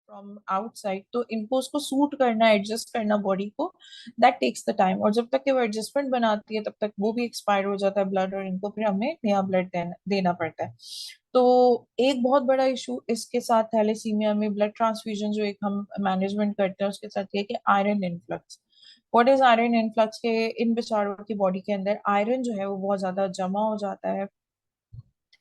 From outside, तो इनको उसको सूट करना, एडजस्ट करना बॉडी को, दैट टेक्स द टाइम। और जब तक कि वो एडजस्टमेंट बनाती है तब तक वो भी एक्सपायर हो जाता है ब्लड, और इनको फिर हमें नया ब्लड देना पड़ता है। तो एक बहुत बड़ा इशू इसके साथ थैलेसीमिया में ब्लड ट्रांसफ्यूजन जो एक हम मैनेजमेंट करते हैं उसके साथ ये है कि iron influx. What is iron influx? के इन बेचारों की बॉडी के अंदर आयरन जो है वो बहुत ज्यादा जमा हो जाता है,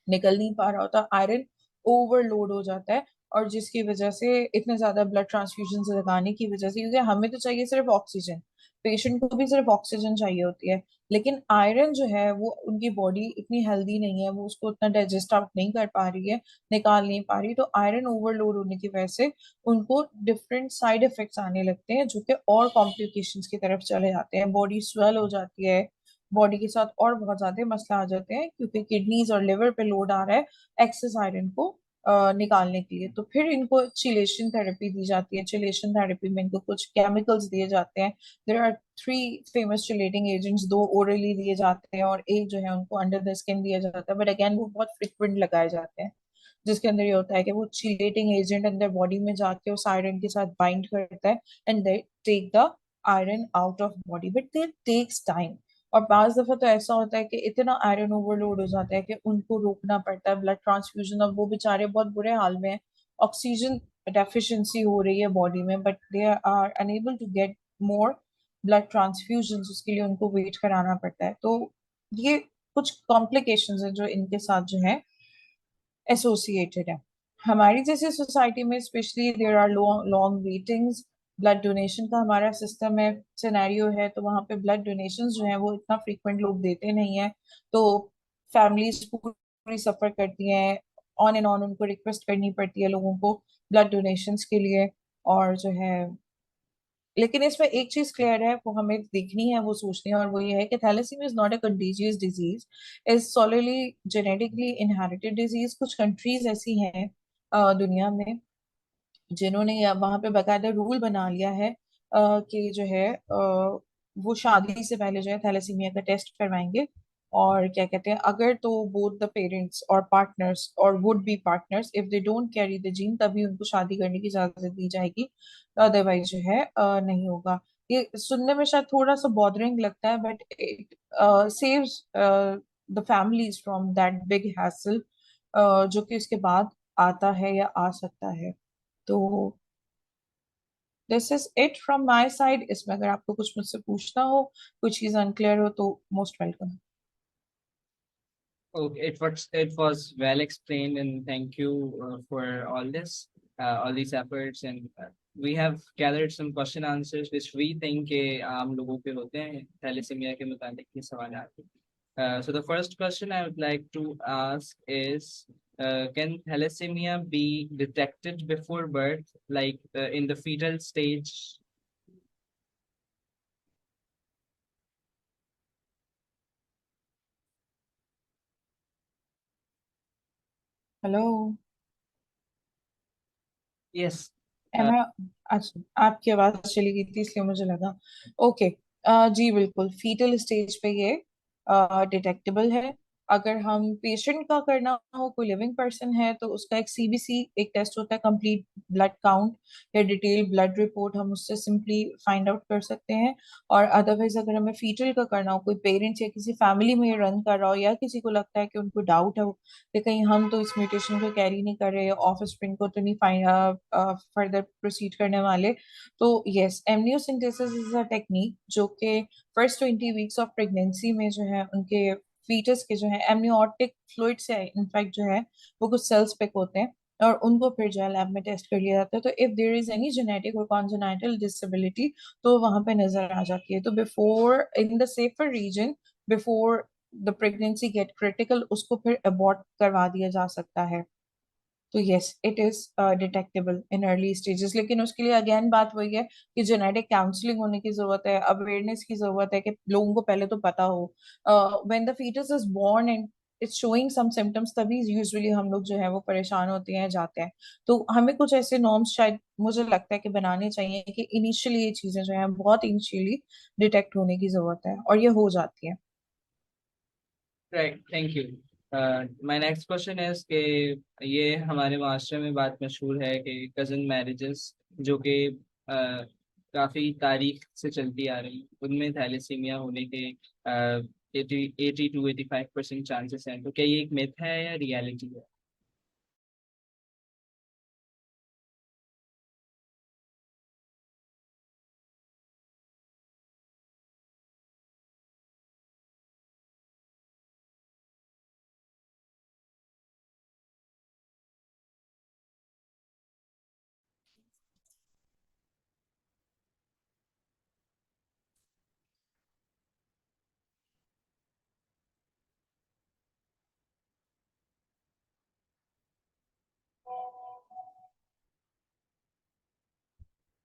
निकल नहीं पा रहा होता, आयरन ओवरलोड हो जाता है। और जिसकी वजह से इतने ज्यादा ब्लड ट्रांसफ्यूजन लगाने की वजह से, क्योंकि हमें तो चाहिए सिर्फ ऑक्सीजन, पेशेंट को भी सिर्फ ऑक्सीजन चाहिए होती है, लेकिन आयरन जो है वो उनकी बॉडी इतनी हेल्दी नहीं है, वो उसको उतना डाइजेस्ट आउट नहीं कर पा रही है, निकाल नहीं पा रही। तो आयरन ओवरलोड होने की वजह से उनको डिफरेंट साइड इफेक्ट्स आने लगते हैं, जो कि और कॉम्प्लिकेशंस की तरफ चले जाते हैं। बॉडी स्वेल हो जाती है, बॉडी के साथ और बहुत ज्यादा मसला आ जाते हैं, क्योंकि किडनीज और लिवर पे लोड आ रहा है एक्सेस आयरन को निकालने के लिए। तो फिर इनको चिलेशन थेरेपी दी जाती है। चिलेशन थेरेपी में इनको कुछ केमिकल्स दिए जाते हैं। There are 3 famous chelating agents, 2 orally दिए जाते हैं और एक जो है उनको अंडर द स्किन दिया जाता है, बट अगेन वो बहुत फ्रिक्वेंट लगाए जाते हैं, जिसके अंदर ये होता है कि वो चिलेटिंग एजेंट अंदर बॉडी में जाके उस आयरन के साथ बाइंड करता है and they take the iron out of body, but they takes time. और बाज दफा तो ऐसा होता है कि इतना आयरन ओवरलोड हो जाता है कि उनको रोकना पड़ता है ब्लड ट्रांसफ्यूजन, और वो बेचारे बहुत बुरे हाल में हैं। ऑक्सीजन डेफिशिएंसी हो रही है बॉडी में, but they are unable to get more blood transfusion, उसके लिए उनको वेट कराना पड़ता है। तो ये कुछ कॉम्प्लिकेशंस हैं जो इनके साथ जो है एसोसिएटेड है। हमारी जैसे सोसाइटी में specially there are long long waitings. Blood donation का हमारा सिस्टम है, सिनेरियो है, तो वहाँ पे ब्लड डोनेशन जो है वो इतना फ्रीक्वेंट लोग देते नहीं है। तो फैमिलीज पूरी सफर करती हैं, ऑन एंड ऑन उनको रिक्वेस्ट करनी पड़ती है लोगों को ब्लड डोनेशंस के लिए। और जो है, लेकिन इसमें एक चीज क्लियर है, वो हमें देखनी है, वो सोचनी है, और वो ये है कि thalassaemia is not a contagious disease, is solidly genetically inherited disease. कुछ कंट्रीज ऐसी हैं दुनिया में जिन्होंने वहां पे बकायदा रूल बना लिया है कि जो है वो शादी से पहले जो है थैलेसीमिया का टेस्ट करवाएंगे। और क्या कहते हैं, अगर तो बोथ द पेरेंट्स और पार्टनर्स और would be partners if they don't carry the gene, तभी उनको शादी करने की इजाजत दी जाएगी, अदरवाइज जो है नहीं होगा। ये सुनने में शायद थोड़ा सा बॉदरिंग लगता है, but it saves the families from that big hassle जो कि उसके बाद आता है या आ सकता है। तो this is it from my side. इसमें अगर आपको कुछ मुझसे पूछना हो, कुछ चीज अनक्लियर हो, तो most welcome. Okay, it was well explained, and thank you for all this, all these efforts, and we have gathered some question answers which we think के आम लोगों पे होते हैं थैलेसीमिया के मुताबिक ये सवाल आते हैं. So the first question I would like to ask is, can thalassemia be detected before birth, like in the fetal stage? Hello, Yes. Am I? अच्छा, आपकी आवाज चली गई थी इसलिए मुझे लगा। ओके, जी बिल्कुल, फीटल स्टेज पे ये डिटेक्टेबल है। अगर हम पेशेंट का करना हो, कोई लिविंग पर्सन है, तो उसका एक सीबीसी एक टेस्ट होता है, कंप्लीट ब्लड काउंट या डिटेल ब्लड रिपोर्ट, हम उससे सिंपली फाइंड आउट कर सकते हैं। और अदरवाइज अगर हमें फीटल का करना हो, कोई पेरेंट्स या किसी फैमिली में रन कर रहा हो, या किसी को लगता है कि उनको डाउट है कि कहीं हम तो इस म्यूटेशन को कैरी नहीं कर रहे, ऑफ स्प्रिंग को तो नहीं फर्दर प्रोसीड करने वाले, तो yes, amniocentesis is a technique जो कि फर्स्ट 20 वीक्स ऑफ प्रेगनेंसी में जो है उनके फीटस के जो है एमनियोटिक फ्लूइड से इनफैक्ट जो है वो कुछ सेल्स पिक होते हैं, और उनको फिर जो है लैब में टेस्ट कर लिया जाता है। तो if there is any genetic और कॉन्जेनाइटल डिसेबिलिटी, तो वहां पे नजर आ जाती है। तो before in the safer region, before the pregnancy get critical, उसको फिर अबॉर्ट करवा दिया जा सकता है। तो yes, it is detectable in early stages, लेकिन उसके लिए अगेन बात वही है कि जेनेटिक काउंसलिंग होने की जरूरत है, अवेयरनेस की जरूरत है, कि लोगों को पहले तो पता हो when the foetus is born and it's showing some symptoms, तभी यूजुअली हम लोग जो है वो परेशान होते हैं, जाते हैं। तो हमें कुछ ऐसे नॉर्म्स शायद मुझे लगता है कि बनाने चाहिए कि इनिशियली ये चीजें जो है बहुत इनिशियली डिटेक्ट होने की जरूरत है, और ये हो जाती है। Right, thank you. My next question is कि ये हमारे मास्टर में बात मशहूर है कि कजन मैरिजेस जो कि काफी तारीख से चलती आ रही उनमें थैलेसीमिया होने के 80 to 85% चांसेस हैं, तो क्या ये एक मिथ है या रियलिटी है?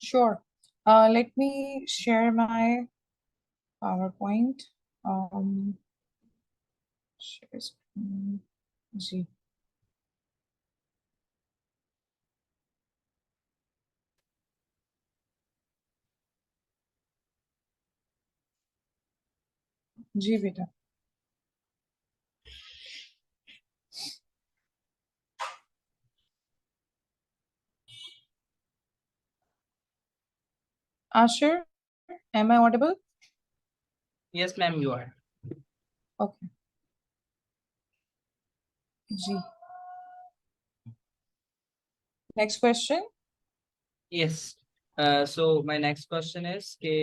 Sure. Let me share my PowerPoint. Share screen. जी जी बेटा. Ashir, am I audible? Yes ma'am, you are. Okay. जी. Next question. Yes. So my next question is कि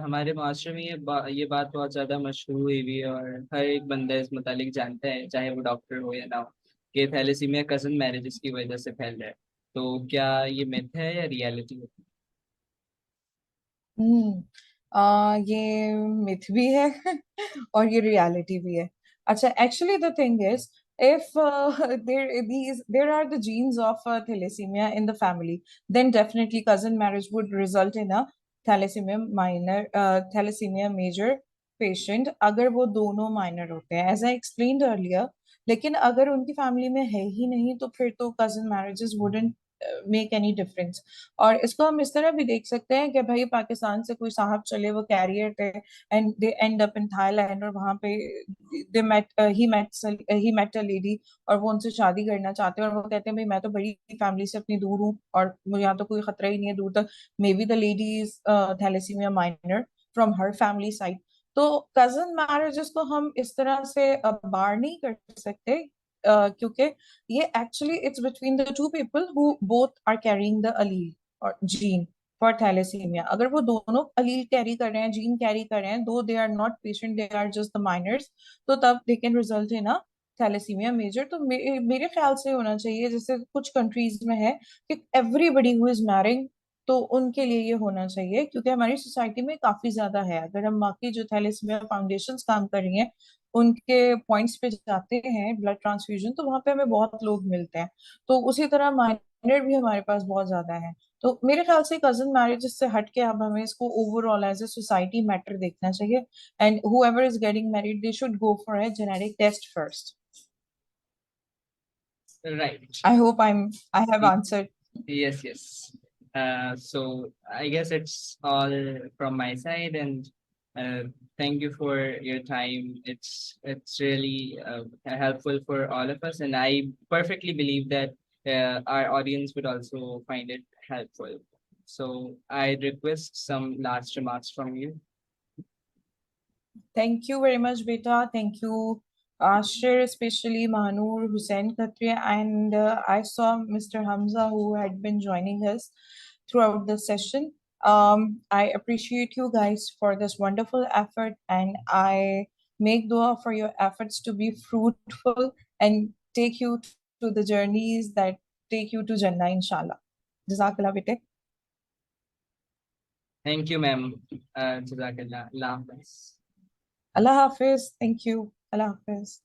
हमारे मास्टर में ये बात बहुत ज्यादा मशहूर हुई हुई है और हर एक बंदा इस मुतालिक जानता है, चाहे वो डॉक्टर हो या ना हो, कि थैलेसीमिया कजन मैरिजेस की वजह से फैल रहा है. तो क्या ये मिथ है या रियलिटी है? हम्म ये मिथ भी है और ये रियलिटी भी है. अच्छा, actually the thing is, if there are the genes of thalassemia in the family, then definitely cousin marriage would result in a thalassemia major patient, अगर वो दोनों माइनर होते हैं, as I explained earlier. लेकिन अगर उनकी फैमिली में है ही नहीं तो फिर तो cousin marriages wouldn't make any difference. और इसको हम इस तरह भी देख सकते हैं कि भाई पाकिस्तान से कोई साहब चले, वो कैरियर थे, and they and up in Thailand, और वहां पे ही मेट अ लेडी, और वो उनसे शादी करना चाहते हैं, और वो कहते हैं भाई मैं तो बड़ी फैमिली से अपनी दूर हूँ और मुझे यहाँ तो कोई खतरा ही नहीं है दूर तक. Maybe the lady is thalassaemia minor from her family side. तो कजन मैरिजेस को हम इस तरह से बार नहीं कर सकते, क्योंकि ये actually it's between the two people who both are carrying the allele or gene for thalassaemia. अगर वो दोनों अलील कैरी कर रहे हैं, जीन कैरी कर रहे हैं, though they are not patient, they are just the minors, तो तब they can result in a thalassaemia major. तो मेरे ख्याल से होना चाहिए, जैसे कुछ कंट्रीज में है कि एवरीबडी हु इज मैरिंग, तो उनके लिए ये होना चाहिए, क्योंकि हमारी सोसाइटी में काफी ज्यादा है. अगर हम बाकी जो थैलेसीमिया फाउंडेशंस काम कर रही हैं उनके पॉइंट्स पे जाते हैं ब्लड ट्रांसफ्यूजन, तो वहां पे हमें बहुत लोग मिलते हैं. तो उसी तरह माइनर भी हमारे पास बहुत ज्यादा है. तो मेरे ख्याल से कजन मैरिजेस से हट के अब हमें इसको overall as a society matter देखना चाहिए, and whoever is getting married they should go for a genetic test first. Right. I hope I have answered. Yes, yes. So I guess it's all from my side, and thank you for your time. It's really helpful for all of us, and I perfectly believe that our audience would also find it helpful. So I request some last remarks from you. Thank you very much, Beta. Thank you, Ashir, especially Mahanur, Hussein Khatri, and I saw Mr. Hamza who had been joining us throughout the session. I appreciate you guys for this wonderful effort, and I make dua for your efforts to be fruitful and take you to the journeys that take you to Jannah, inshallah. Jazakallah, bete. Thank you, ma'am. Jazakallah. Allah Hafiz. Allah Hafiz. Thank you. Allah Hafiz.